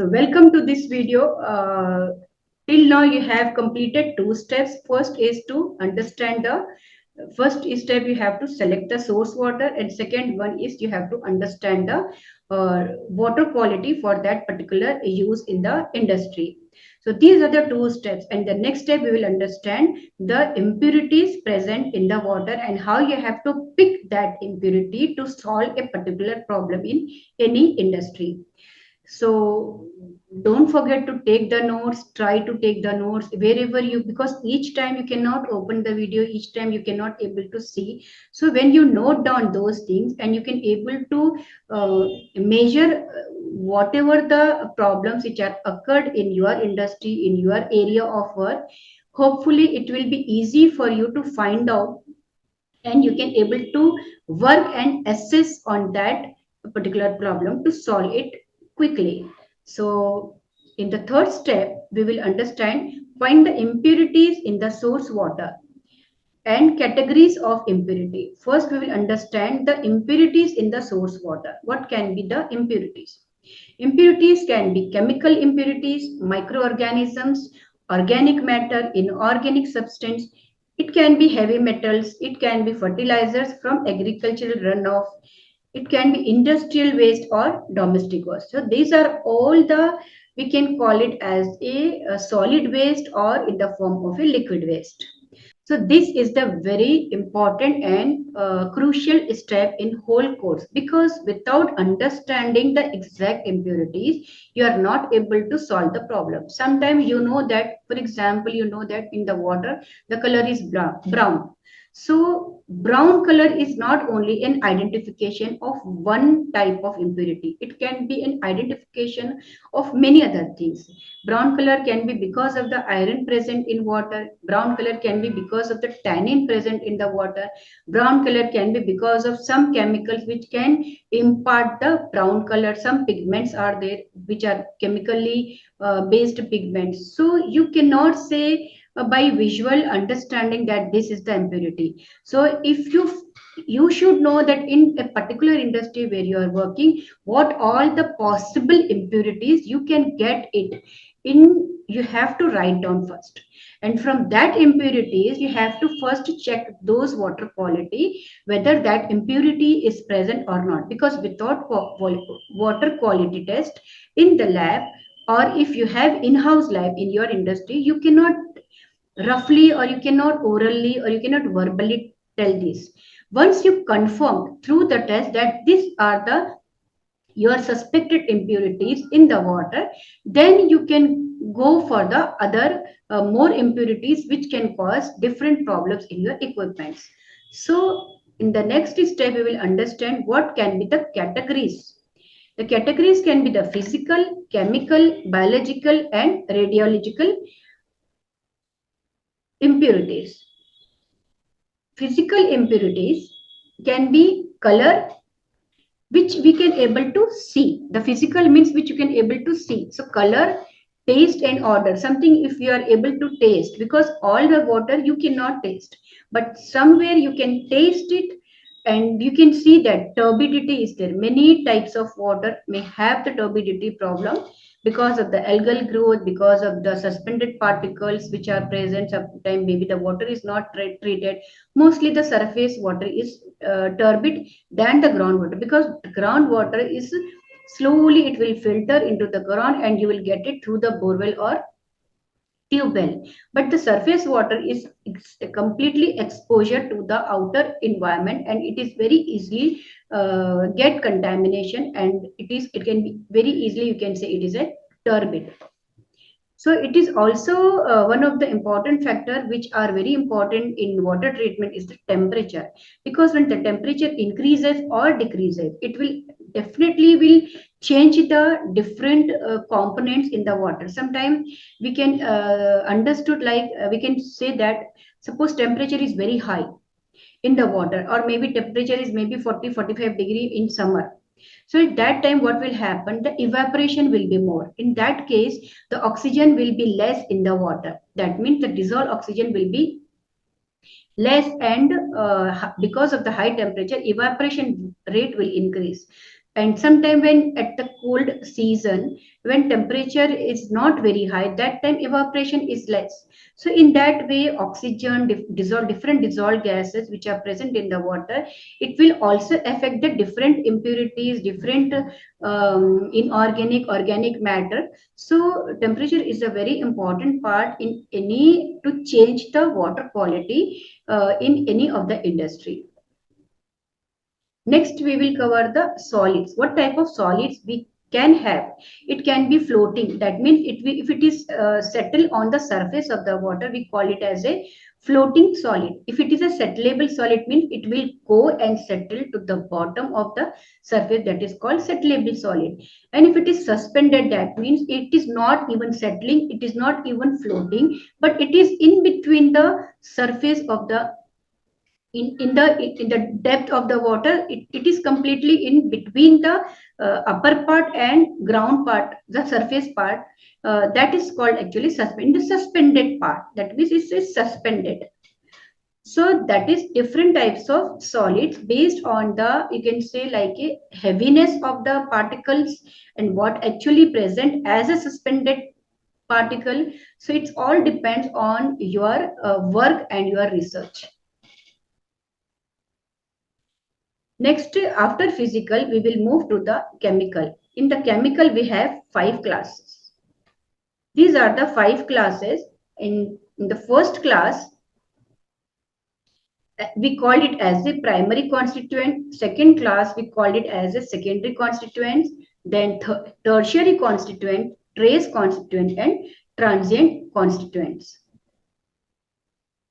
So welcome to this video. Till now you have completed two steps. First is to understand the first step, you have to select the source water, and second one is you have to understand the water quality for that particular use in the industry. So these are the two steps, and the next step we will understand the impurities present in the water and how you have to pick that impurity to solve a particular problem in any industry. So don't forget to take the notes, try to take the notes wherever you, because each time you cannot open the video, each time you cannot able to see. So when you note down those things and you can able to measure whatever the problems which are occurred in your industry, in your area of work, hopefully it will be easy for you to find out, and you can able to work and assess on that particular problem to solve it quickly. So in the third step we will understand, find the impurities in the source water and categories of impurity. First we will understand the impurities in the source water. What can be the impurities? Impurities can be chemical impurities, microorganisms, organic matter, inorganic substance. It can be heavy metals, it can be fertilizers from agricultural runoff, it can be industrial waste or domestic waste. So these are all the, we can call it as a solid waste or in the form of a liquid waste. So this is the very important and crucial step in whole course, because without understanding the exact impurities, you are not able to solve the problem. Sometimes you know that, for example, you know that in the water the color is brown. So brown color is not only an identification of one type of impurity; it can be an identification of many other things. Brown color can be because of the iron present in water. Brown color can be because of the tannin present in the water. Brown color can be because of some chemicals which can impart the brown color. Some pigments are there which are chemically based pigments. So you cannot say by visual understanding that this is the impurity. So if you should know that in a particular industry where you are working, what all the possible impurities you can get it in, you have to write down first, and from that impurities you have to first check those water quality, whether that impurity is present or not, because without water quality test in the lab, or if you have in-house lab in your industry, you cannot roughly or you cannot orally or you cannot verbally tell this. Once you confirm through the test that these are the your suspected impurities in the water, then you can go for the other more impurities which can cause different problems in your equipments. So in the next step we will understand what can be the categories. The categories can be the physical, chemical, biological and radiological impurities. Physical impurities can be color, which we can able to see. The physical means which you can able to see. So color, taste and odor. Something if you are able to taste, because all the water you cannot taste, but somewhere you can taste it and you can see that turbidity is there. Many types of water may have the turbidity problem because of the algal growth, because of the suspended particles which are present. Sometimes maybe the water is not treated. Mostly the surface water is turbid than the groundwater, because groundwater is slowly it will filter into the ground and you will get it through the borewell or tube well. But the surface water is completely exposure to the outer environment and it is very easily get contamination, and it can be very easily, you can say it is a turbid. So it is also one of the important factor which are very important in water treatment is the temperature, because when the temperature increases or decreases, it will definitely will change the different components in the water. Sometimes we can understood like we can say that suppose temperature is very high in the water, or maybe temperature is maybe 40-45 degree in summer. So at that time, what will happen? The evaporation will be more. In that case, the oxygen will be less in the water. That means the dissolved oxygen will be less, and because of the high temperature, evaporation rate will increase. And sometime when at the cold season, when temperature is not very high, that time evaporation is less. So in that way, oxygen dissolve different dissolved gases which are present in the water, it will also affect the different impurities, different inorganic organic matter. So temperature is a very important part in any to change the water quality in any of the industry. Next, we will cover the solids. What type of solids we can have? It can be floating. That means if it is settled on the surface of the water, we call it as a floating solid. If it is a settleable solid, means it will go and settle to the bottom of the surface. That is called settleable solid. And if it is suspended, that means it is not even settling. It is not even floating, but it is in between the surface of the in the depth of the water. It is completely in between the upper part and ground part, the surface part. That is called actually the suspended part. That means it is suspended. So that is different types of solids based on the, you can say, like a heaviness of the particles and what actually present as a suspended particle. So it's all depends on your work and your research. Next, after physical, we will move to the chemical. In the chemical, we have 5 classes. These are the 5 classes. In the first class, we called it as a primary constituent. Second class, we called it as a secondary constituent. Then tertiary constituent, trace constituent, and transient constituents.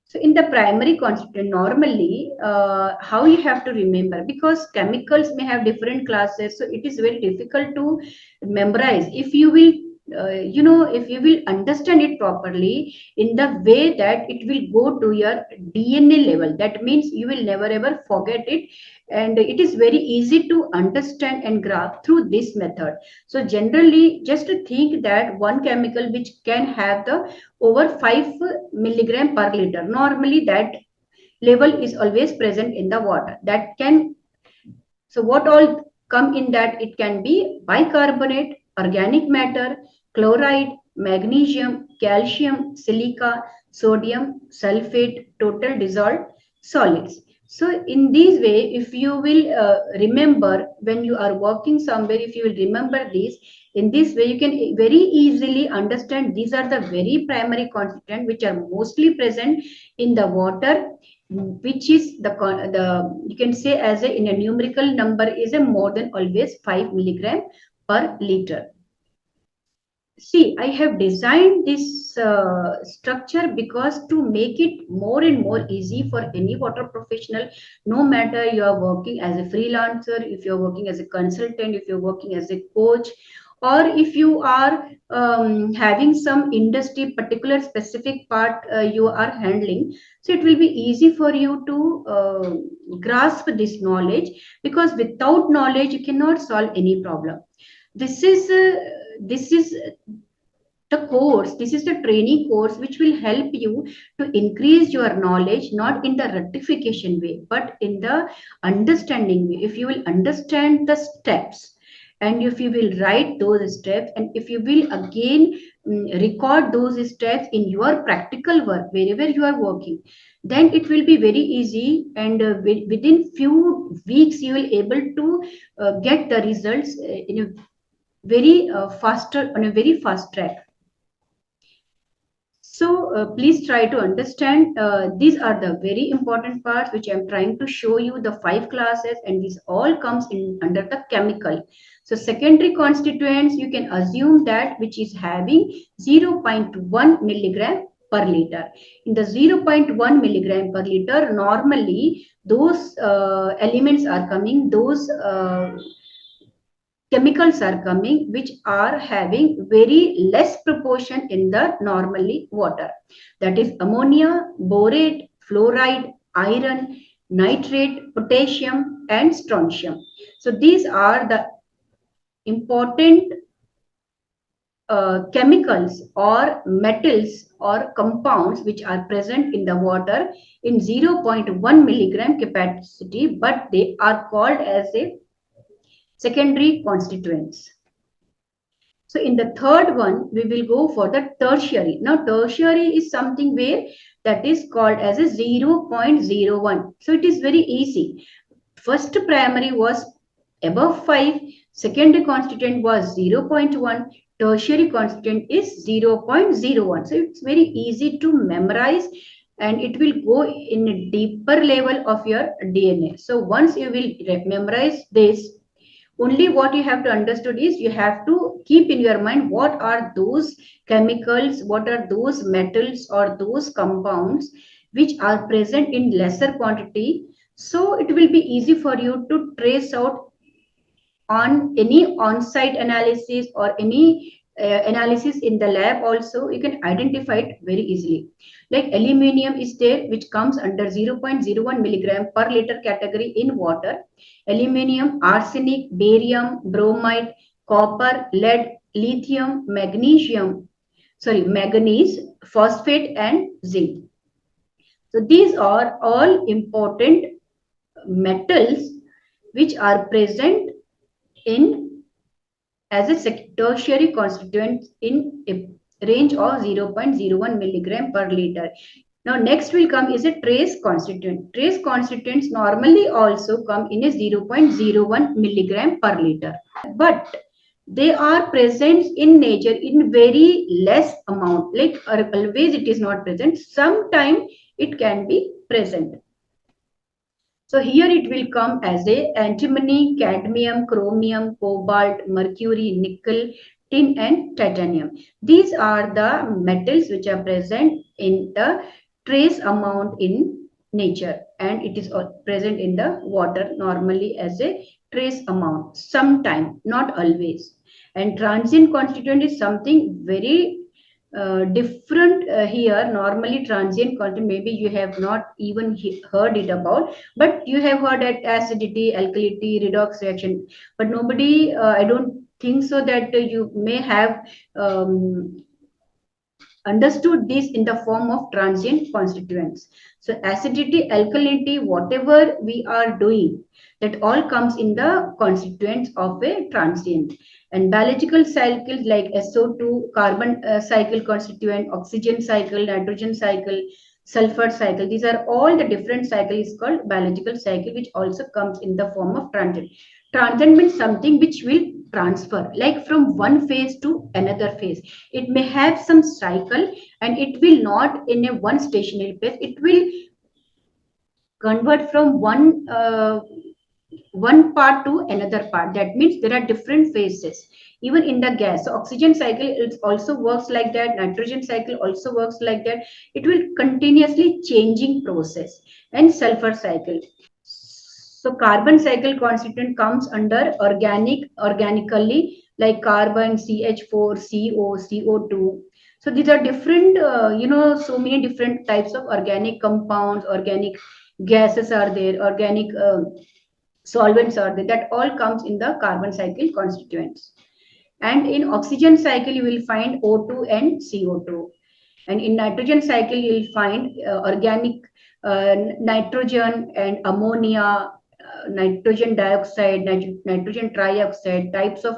So in the primary constituent, normally, how you have to remember, because chemicals may have different classes, so it is very difficult to memorize. If you will, if you will understand it properly in the way that it will go to your DNA level, that means you will never ever forget it. And it is very easy to understand and grasp through this method. So generally, just to think that one chemical which can have the over 5 milligram per liter. Normally, that level is always present in the water. That can, so what all come in that? It can be bicarbonate, organic matter, chloride, magnesium, calcium, silica, sodium, sulfate, total dissolved solids. So in this way, if you will remember when you are working somewhere, if you will remember this, in this way you can very easily understand these are the very primary constituents which are mostly present in the water, which is the you can say as a in a numerical number is a more than always 5 milligram per liter. See, I have designed this structure because to make it more and more easy for any water professional, no matter you are working as a freelancer, if you're working as a consultant, if you're working as a coach, or if you are having some industry particular specific part you are handling. So it will be easy for you to grasp this knowledge, because without knowledge you cannot solve any problem. This is the course, this is the training course which will help you to increase your knowledge, not in the rectification way but in the understanding way. If you will understand the steps, and if you will write those steps, and if you will again record those steps in your practical work wherever you are working, then it will be very easy, and within few weeks you will able to get the results in a very faster, on a very fast track. So please try to understand. These are the very important parts which I'm trying to show you, the 5 classes, and this all comes in under the chemical. So secondary constituents, you can assume that which is having 0.1 milligram per liter. In the 0.1 milligram per liter, normally those elements are coming, those chemicals are coming which are having very less proportion in the normally water. That is ammonia, borate, fluoride, iron, nitrate, potassium, and strontium. So these are the important chemicals or metals or compounds which are present in the water in 0.1 milligram capacity, but they are called as a secondary constituents. So in the third one, we will go for the tertiary. Now tertiary is something where that is called as a 0.01. So it is very easy. First primary was above 5, secondary constituent was 0.1, tertiary constituent is 0.01. So it's very easy to memorize and it will go in a deeper level of your DNA. So once you will memorize this, only what you have to understood is you have to keep in your mind what are those chemicals, what are those metals or those compounds which are present in lesser quantity. So it will be easy for you to trace out on any on-site analysis or any analysis in the lab also. You can identify it very easily. Like aluminium is there, which comes under 0.01 milligram per liter category in water. Aluminium, arsenic, barium, bromide, copper, lead, lithium, manganese, phosphate and zinc. So these are all important metals which are present in as a tertiary constituent in a range of 0.01 milligram per liter. Now next will come is a trace constituent. Trace constituents normally also come in a 0.01 milligram per liter. But they are present in nature in very less amount. Like always it is not present. Sometime it can be present. So here it will come as a antimony, cadmium, chromium, cobalt, mercury, nickel, tin and titanium. These are the metals which are present in the trace amount in nature, and it is present in the water normally as a trace amount, sometime, not always. And transient constituent is something very different here. Normally transient content maybe you have not even heard it about, but you have heard at acidity, alkalinity, redox reaction, but nobody I don't think so that you may have understood this in the form of transient constituents. So acidity, alkalinity, whatever we are doing, that all comes in the constituents of a transient. And biological cycles like SO2, carbon cycle constituent, oxygen cycle, nitrogen cycle, sulfur cycle, these are all the different cycles called biological cycle, which also comes in the form of transient. Transient means something which will transfer, like from one phase to another phase. It may have some cycle and it will not in a one stationary phase. It will convert from one part to another part. That means there are different phases. Even in the gas, so oxygen cycle it also works like that. Nitrogen cycle also works like that. It will continuously changing process. And sulfur cycle. So carbon cycle constituent comes under organically, like carbon, CH4, CO, CO2. So these are different, so many different types of organic compounds, organic gases are there, organic solvents are there. That all comes in the carbon cycle constituents. And in oxygen cycle, you will find O2 and CO2. And in nitrogen cycle, you will find organic nitrogen and ammonia, nitrogen dioxide, nitrogen trioxide, types of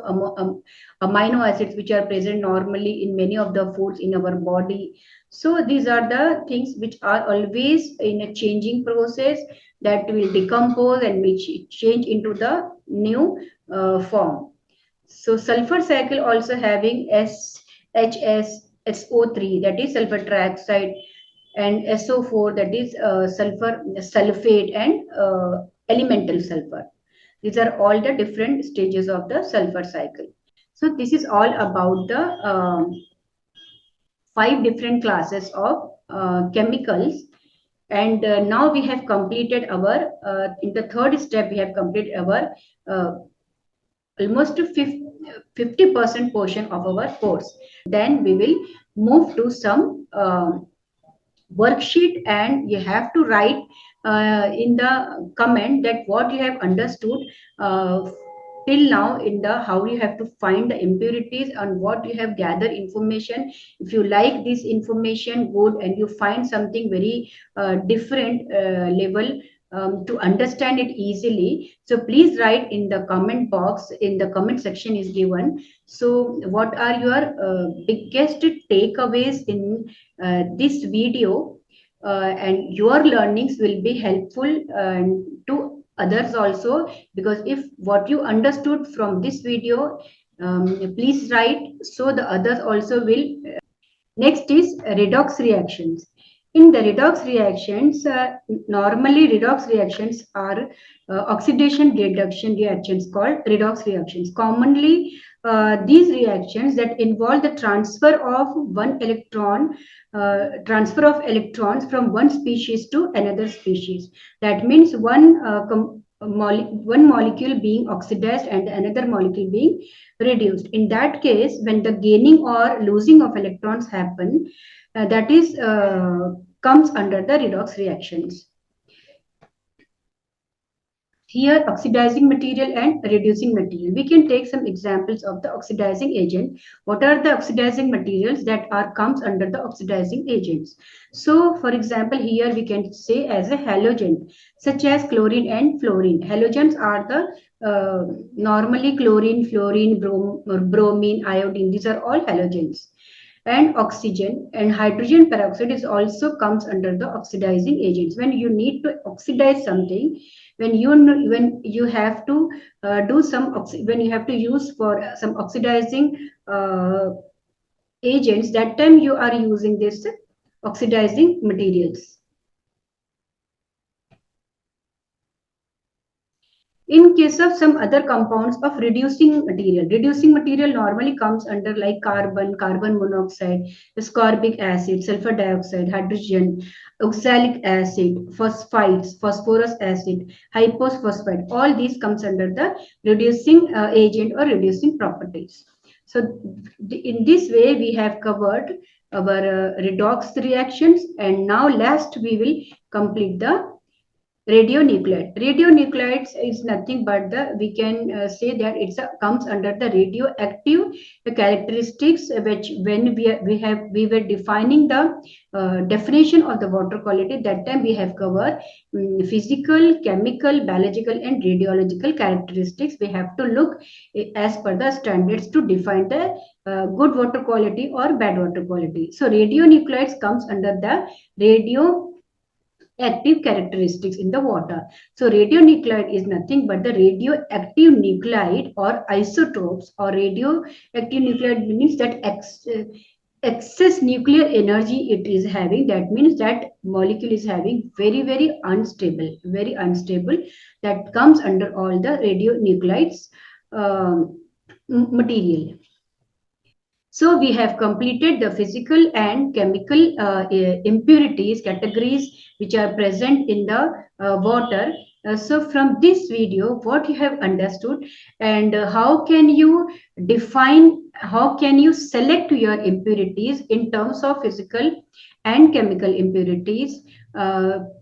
amino acids which are present normally in many of the foods in our body. So these are the things which are always in a changing process that will decompose and will change into the new form. So sulfur cycle also having SO3, that is sulfur trioxide, and SO4, that is sulfur sulfate and elemental sulfur. These are all the different stages of the sulfur cycle. So this is all about the 5 different classes of chemicals. And now we have completed our, in the third step, we have completed our almost 50% portion of our course. Then we will move to some worksheet, and you have to write in the comment that what you have understood till now in the how you have to find the impurities and what you have gathered information. If you like this information good and you find something very different level to understand it easily. So please write in the comment box, in the comment section is given. So what are your biggest takeaways in this video? And your learnings will be helpful to others also, because if what you understood from this video, please write so the others also will. Next is redox reactions. In the redox reactions, normally redox reactions are oxidation reduction reactions called redox reactions. Commonly, these reactions that involve the transfer of electrons from one species to another species. That means one molecule being oxidized and another molecule being reduced. In that case, when the gaining or losing of electrons happen, that is comes under the redox reactions. Here, oxidizing material and reducing material. We can take some examples of the oxidizing agent. What are the oxidizing materials that are comes under the oxidizing agents? So, for example, here we can say as a halogen, such as chlorine and fluorine. Halogens are the normally chlorine, fluorine, bromine, iodine. These are all halogens. And oxygen and hydrogen peroxide is also comes under the oxidizing agents. When you need to oxidize something, when you have to do some when you have to use for some oxidizing agents, that time you are using this oxidizing materials. In case of some other compounds of reducing material normally comes under like carbon monoxide, ascorbic acid, sulfur dioxide, hydrogen, oxalic acid, phosphites, phosphorus acid, hypophosphite. All these comes under the reducing agent or reducing properties. So in this way we have covered our redox reactions, and now last we will complete the radionuclide. Radionuclides is nothing but we can say that it comes under the radioactive characteristics, which when we were defining the definition of the water quality, that time we have covered physical, chemical, biological and radiological characteristics. We have to look as per the standards to define the good water quality or bad water quality. So radionuclides comes under the radio active characteristics in the water. So radionuclide is nothing but the radioactive nuclide or isotopes, or radioactive nuclide means that excess nuclear energy it is having. That means that molecule is having very very unstable. That comes under all the radionuclides material. So we have completed the physical and chemical impurities categories which are present in the water. So from this video, what you have understood, and how can you select your impurities in terms of physical and chemical impurities.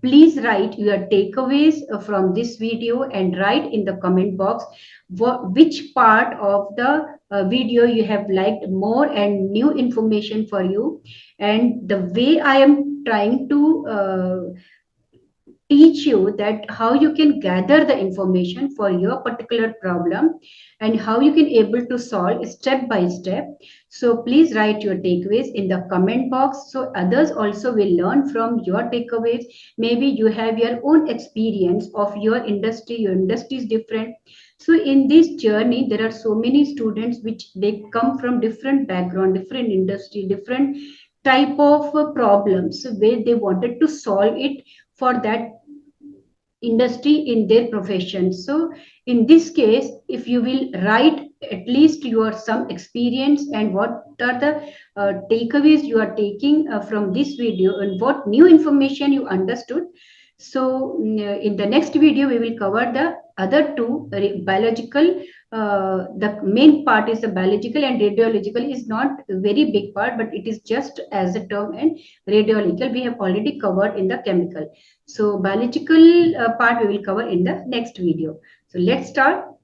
Please write your takeaways from this video and write in the comment box which part of the video you have liked more and new information for you. And the way I am trying to teach you that how you can gather the information for your particular problem and how you can able to solve step by step. So please write your takeaways in the comment box so others also will learn from your takeaways. Maybe you have your own experience of your industry is different. So in this journey there are so many students which they come from different background, different industry, different type of problems where they wanted to solve it for that industry in their profession. So in this case, if you will write at least your some experience and what are the takeaways you are taking from this video and what new information you understood. So in the next video we will cover the other two biological. The main part is the biological, and radiological is not a very big part, but it is just as a term. And radiological we have already covered in the chemical. So biological part we will cover in the next video. So let's start.